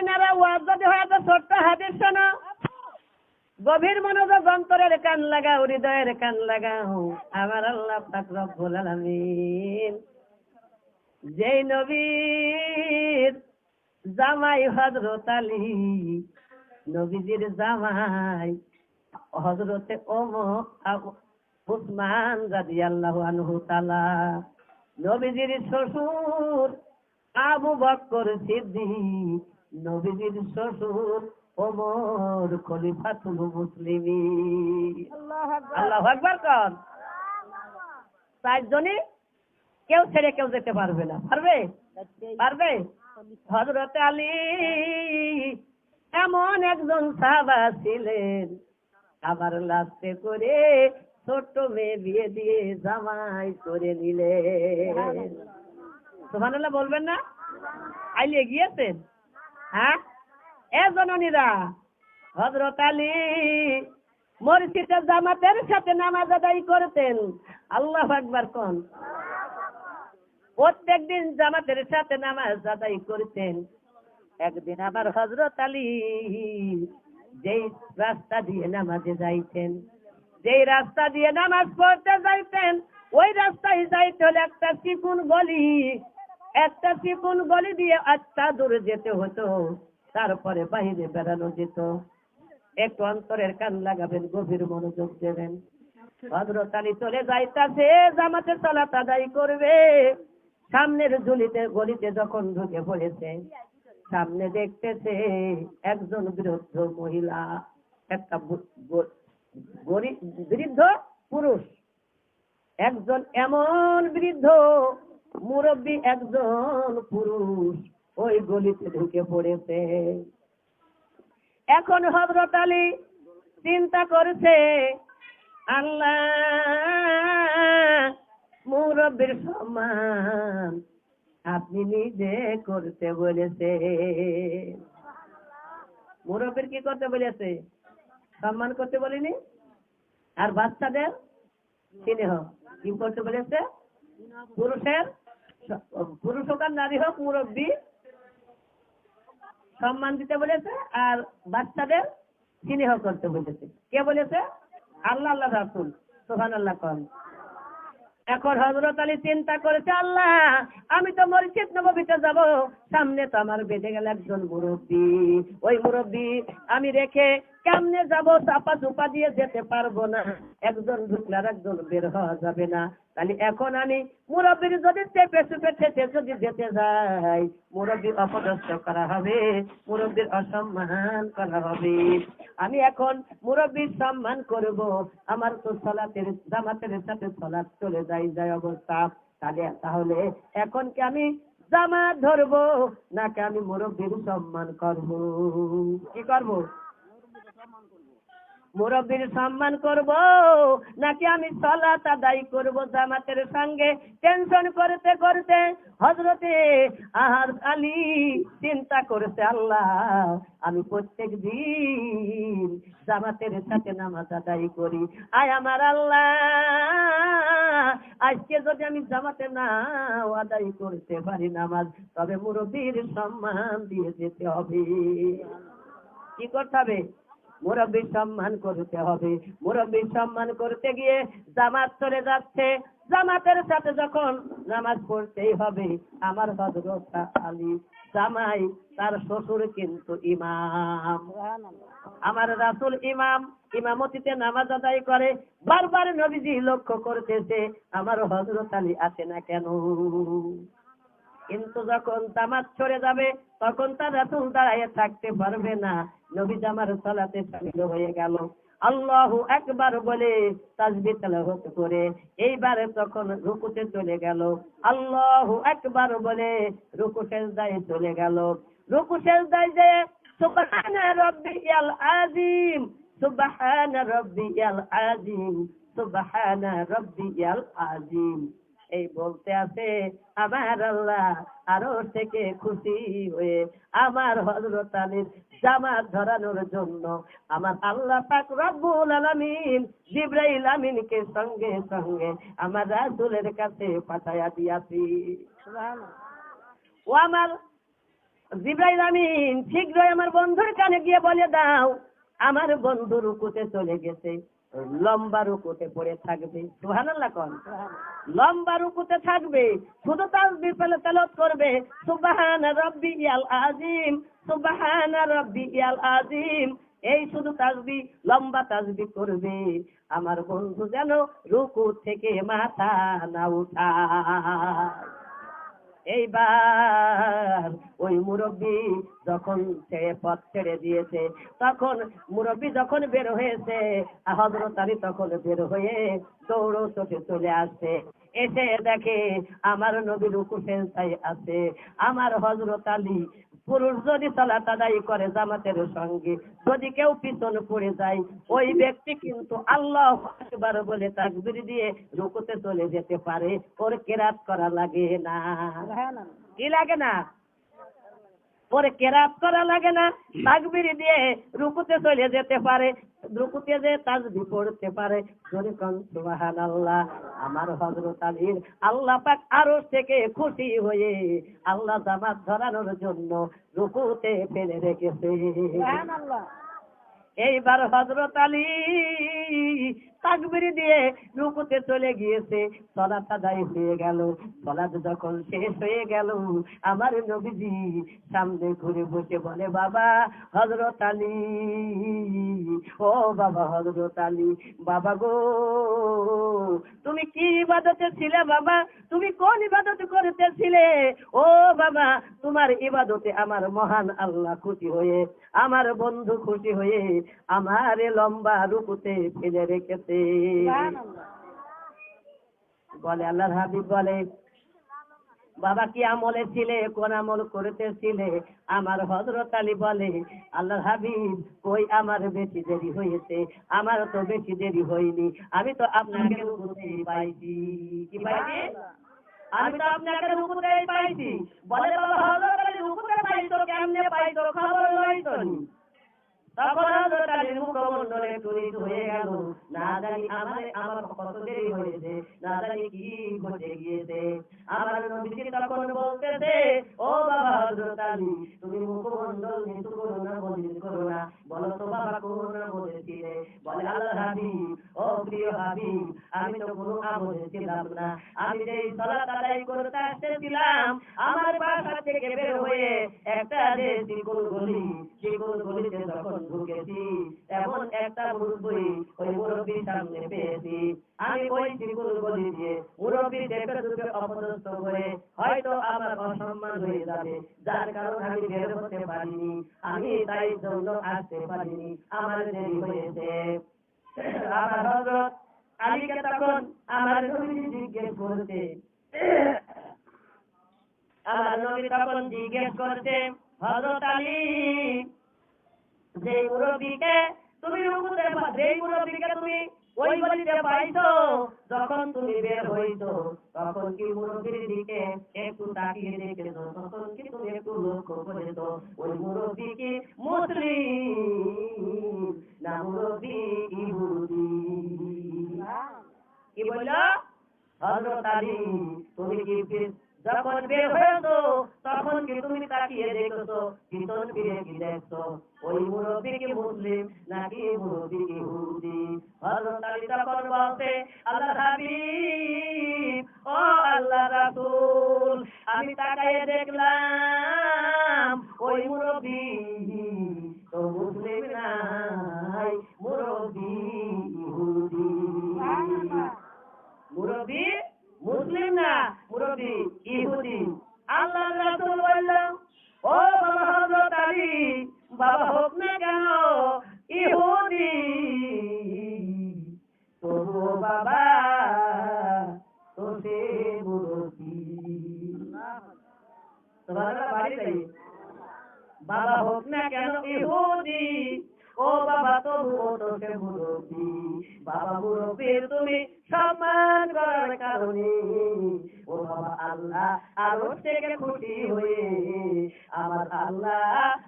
বাইনারা ওয়াজ যদি হয় তো ছোট্ট হাদিস শোনো, গভীর মনোযোগ, অন্তরের কান লাগাও, হৃদয়ের কান লাগাও। আমার আল্লাহ পাক রব্বুল আলামিন যেই নবীর জামাই হযরত আলী, নবীজির জামাই হযরতে উসমান রাদিয়াল্লাহু আনহু তাআলা, নবীজির শ্বশুর আবু বকর সিদ্দিক, নবীজির শ্বশুর ওমর খলিফাতুল মুসলিমিন। আল্লাহু আকবার কোন? চারজনই কেউ ছেড়ে কেউ যেতে পারবে না। পারবে? পারবে? হযরত আলী এমন একজন সাহাবা ছিলেন, আবার লাস্টে করে ছোট্ট মেয়ে বিয়ে দিয়ে জামাই করে নিলেন। সুবহানাল্লাহ বলবেন না? আইলে গিয়েছেন? হ্যাঁ, এ জননীরা, হযরত আলী মসজিদে জামাতের সাথে নামাজ আদায় করতেন। আল্লাহু আকবার কোন? প্রত্যেক দিন জামাতের সাথে নামাজ আদায় করতেন। একদিন আবার হযরত আলী যেই রাস্তা দিয়ে নামাজে যাইতেন, যেই রাস্তা দিয়ে নামাজ পড়তে যাইতেন, ওই রাস্তায় যাইতে হলে একটা চিকুন গলি দিয়ে আচ্ছা দূরে যেতে হতো, তারপরে বাইরে বেড়ানো যেত। একটু অন্তরের কান লাগাবেন, গভীর মনোযোগ দেবেন। হযরত আলী চলে যাইতাছে জামাতে সালাত আদায় করবে, সামনের গলিতে যখন ঢুকে পড়েছে, সামনে দেখতেছে একজন বৃদ্ধ মহিলা, একটা বৃদ্ধ পুরুষ, একজন এমন বৃদ্ধ মুরব্বী একজন পুরুষ ওই গলিতে ঢুকে পড়েছে। এখন হযরত আলী চিন্তা করছে, আল্লাহ মুরব্বীর সম্মান আপনি নিজে করতে বলেছে। মুরব্বীর কি করতে বলেছে? সম্মান করতে বলিনি। আর বাচ্চাদের স্নেহ কি করতে বলেছে? পুরুষ হোক আর নারী হোক, মুরব্বী সম্মান দিতে বলেছে, আর বাচ্চাদের স্নেহ করতে বলেছে। কে বলেছে? আল্লাহ, আল্লাহ রাসূল। সুবহানাল্লাহ কোন? এখন হযরত আলী চিন্তা করেছে, আল্লাহ আমি তো মসজিদ নববীতে যাব, সামনে তো আমার বেঁধে গেল একজন মুরব্বী, ওই মুরব্বী আমি রেখে কেমনে যাব? চাপা চুপা দিয়ে যেতে পারবো না, একজন ঢুকলে আর একজন বের হওয়া যাবে না। তাহলে এখন আমি মুরব্বীর যদি চেপে চুপে ঠেকে যদি যেতে যাই, মুরব্বীর অপদস্থ করা হবে, মুরব্বীর অসম্মান করা হবে। আমি এখন মুরব্বীর সম্মান করব, আমার তো জামাতের সাথে সালাত চলে যায় অবস্থা। তাহলে এখন কি আমি জামাত ধরবো নাকি আমি মুরব্বীর সম্মান করব? কি করব? মুরব্বীর সম্মান করব নাকি আমি সালাত আদায় করব জামাতের সঙ্গে? টেনশন করতে করতে হযরতে আলী চিন্তা করেছে, আল্লাহ আমি প্রত্যেক দিন জামাতের সাথে নামাজ আদায় করি, আয় আমার আল্লাহ আজকে যদি আমি জামাতে না আদায় করতে পারি নামাজ, তবে মুরব্বীর সম্মান দিয়ে যেতে হবে। কি করতে হবে? মুরব্বীর সম্মান করতে হবে। মুরব্বীর সম্মান করতে গিয়ে জামাত চলে যাচ্ছে, জামাতের সাথে যখন নামাজ পড়তেই হবে, আমার হযরত আলী জামাই, তার শ্বশুর কিন্তু ইমাম, আমার রাসূল ইমামতিতে নামাজ আদায় করে। বারবার নবীজি লক্ষ্য করতেছে আমার হযরত আলী আসে না কেন। কিন্তু যখন জামাত ছড়ে যাবে তখন তার রাসূল দাঁড়িয়ে থাকতে পারবে না, নবী জামার সালাতে শামিল হয়ে গেল। আল্লাহু আকবার বলে তাসবিহ তেলাওয়াত করে এইবারে তখন রুকুতে চলে গেল। আল্লাহু আকবার বলে রুকু সিজদায় চলে গেল। রুকু সিজদায় যে সুবহানা রাব্বিয়াল আযীম, সুবহানা রাব্বিয়াল আযীম, সুবহানা রাব্বিয়াল আযীম এই বলতে আছে, আমার আল্লাহ আরো থেকে খুশি হয়ে আমার হযরত আলীর জামাত ধরানোর জন্য আমার আল্লাহ পাক রব্বুল আলামিন জিবরাইল আমিনকে সঙ্গে সঙ্গে আমার রাসূলের কাছে পাঠায়া দিয়াছি। সুবহানাল্লাহ। ও আমার জিবরাইল আমিন শীঘ্রই আমার বন্ধুর কানে গিয়ে বলে দাও আমার বন্ধু রুকুতে চলে গেছে, লম্বা রুকুতে পড়ে থাকবে। সুবহানাল্লাহ কোন, লম্বা রুকুতে থাকবে, শুধু তাসবিহ পেলে তেলাওয়াত করবে সুবহান রাব্বিয়াল আযীম, সুবহান রাব্বিয়াল আযীম। এই শুধু তাসবিহ, লম্বা তাসবিহ করবে। আমার বন্ধু যেন রুকু থেকে মাথা না উঠায়। এইবার ওই মুরব্বী যখন ছেড়ে পথ ছেড়ে দিয়েছে, তখন মুরব্বী যখন বের হয়েছে, হযরত আলী তখন বের হয়ে দৌড় চোখে চলে আসছে, এসে দেখে আমার নবী রুকু সেজদায় আছে। আমার হযরত আলী পুরুষ যদি সালাত আদায় করে জামাতের সঙ্গে, যদি কেউ পিছন পড়ে যায়, ওই ব্যক্তি কিন্তু আল্লাহু আকবার বলে তাকবীর দিয়ে রুকুতে চলে যেতে পারে, ওর কেরাত করা লাগে না। কি লাগে না? ওর কেরাত করা লাগে না, তাকবীর দিয়ে রুকুতে চলে যেতে পারে, রুকুতে যে তাসবিহ পড়তে পারে। জোরে কোন সুবহানাল্লাহ। আমার হযরত আলীর আল্লাহ পাক আরশ থেকে খুশি হয়ে আল্লাহ জামাত ধরানোর জন্য রুকুতে ফেলে রেখেছে। সুবহানাল্লাহ। এইবার হযরত আলী তাকবীর দিয়ে রুকুতে চলে গিয়েছে, সালাত আদায় হয়ে গেল। সালাত যখন শেষ হয়ে গেল, আমার নবীজি সামনে ঘুরে বসে বলে বাবা হযরত আলী, ও বাবা হযরত আলী, বাবা গো তুমি কি ইবাদতে ছিলে বাবা, তুমি কোন ইবাদত করতেছিলে? ও বাবা তোমার ইবাদতে আমার মহান আল্লাহ খুশি হয়ে, আমার বন্ধু খুশি হয়ে আমার লম্বা রুকুতে ফেলে রেখেছে। বলে আল্লাহর হাবিব বলে বাবা কি আমলে ছিলে, কোন আমল করতেছিলে? আমার হযরত আলী বলে আল্লাহর হাবিব কই আমার বেশি দেরি হয়েছে, আমার তো বেশি দেরি হয়নি, আমি তো আপনাকে রুকুতে পাইছি। কি পাইছি? আমি তো আপনাকে রুকুতে পাইছি। বলে বাবা হযরত আলী রুকুতে পাইছো কেমনে পাইছো, খবর লইছো নি? তখন হযরত আলীর মুখমণ্ডলে টুরিট হয়ে গেল, না জানি আমার কত দেরি হয়েছে, না জানি কি ঘটে গিয়েছে। আমার নবীজি তখন বলতেছে ও বাবা হযরত আলী তুমি মুখমণ্ডল নিচু করো না, মলিন করো না, বলো তো বাবা কোন আমলে ছিলে? বলে আল্লাহর হাবিব, ও প্রিয় হাবিব আমি তো কোনো আমলে ছিলাম না, আমি যেই সালাত আদায় করতে আসতেছিলাম আমার বাসা থেকে বের হয়ে একটা যে চিকন গলি, চিকন গলিতে যখন ঢুকেছি এমন একটা মুরব্বী, ওই মুরব্বীর সামনে পেয়েছি। আমি ওই চিকন গলি দিয়ে মুরব্বী চেপে চুপে অপদস্থ করে হয়তো আমার অসম্মান হয়ে যাবে, যার কারণে আমি বের হতে পারিনি, আমি তাই জন্য আসতে পারিনি, আমার দেরি হয়েছে। আমার হযরত আলীকে তখন আমার নবী জিজ্ঞেস করতে, আমার নবী তখন জিজ্ঞেস করতে হযরত আলী যে মুরব্বীকে তুমি রুকুতে, যেই মুরব্বীকে তুমি ওই গলিতে পাইছো, যখন তুমি বের হইছো তখন কি মুরব্বীর দিকে একটু তাকিয়ে দেখেছো? তখন কি তুমি একটু লক্ষ্য করেছো ওই মুরব্বী কি মুসলিম না মুরব্বী ইহুদি? কি বললো হযরত আলী তুমি কি যখন বের হয়েছো তখন কি তুমি তাকিয়ে দেখছো, পিছন ফিরে কি দেখছো ওই মুরব্বী কি মুসলিম নাকি মুরব্বী ইহুদি? হযরত আলী তখন বলতে আল্লাহর হাবিব, ও আল্লাহর রাসূল আমি তাকায়ে দেখলাম ওই মুরব্বী তো মুসলিম নাই, মুরব্বী ইহুদি। মুরব্বী মুসলিম না, মুরব্বী ইহুদি। আল্লাহর রাসূল বললেন ও বাবা হযরত আলী, বাবা হোক না কেন ইহুদি, তবু বাবা তো সে মুরব্বী। সুবহানাল্লাহ, বাড়ি যাই। বাবা হোক না কেন ইহুদি, ও বাবা তবু তো সে মুরব্বী। বাবা মুরব্বীর তুমি সম্মান করার কারণে ও বাবা আল্লাহ আরশ থেকে খুশি হয়ে আমার আল্লাহ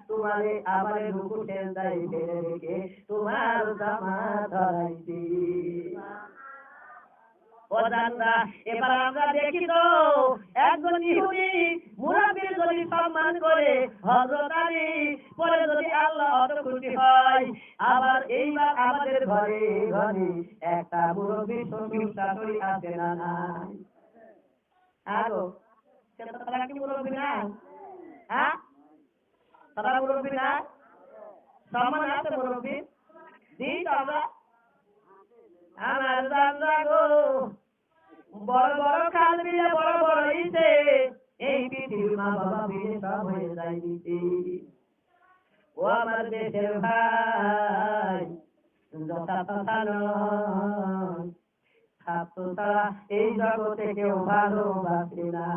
তোমারে আমার রুকু সেজদায় ফেলে রেখে তোমার জামা ধরাইছি। ও ও জানরা এবার আমরা দেখি তো একজন ইহুদি মুরাব্বির যদি সম্মান করে হযরত আলী পরে যদি আল্লাহ অত খুশি হয়, আবার এইবার আমাদের ঘরে ঘরে একটা মুরব্বী শ্বশুর শাশুড়ি আছে না নাই? আগো তারা কি মুরব্বী না? হ্যাঁ, তারা মুরব্বী না? সম্মান আছে মুরব্বী? দিই তো আমরা। আমার জানরা গো, বড় বড় খাল বিলে বড় বড় ইসে, এই পৃথিবীর মা বাবা বিলে সব হয়ে যায় নিতে। ও আমার দেশের ভাই, যথা তথা নয়, ছাত্র তারা এই জগতে কেউ ভালোবাসে না।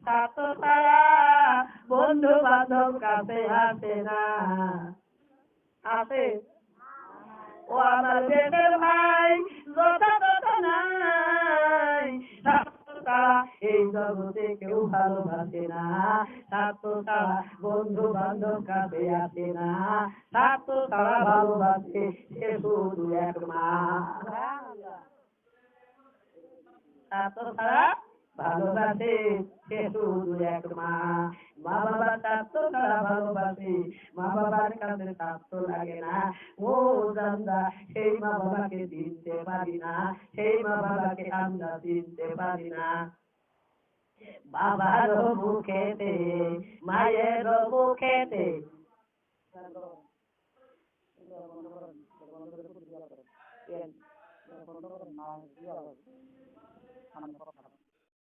ছাত্র তারা বন্ধু বান্ধব কাছে আসে না। আসে? ও আমার দেশের ভাই, যথা তথা নাই, ছাত্র তারা এই জগতে কেউ ভালোবাসে না। ছাত্র তারা বন্ধু বান্ধব কাছে আসে না। ছাত্র তারা ভালোবাসে সে শুধু এক মা। ছাত্র তারা ভালোবাসে সে শুধু এক মা। মা বাবার ছাত্র তারা ভালোবাসে, মা বাবার কাছে ছাত্র লাগে না। ও জানদা, সেই মা বাবাকে চিনতে পারি না, সেই মা বাবাকে আমরা চিনতে পারি না। বাবার মুখেতে মায়ের মুখেতে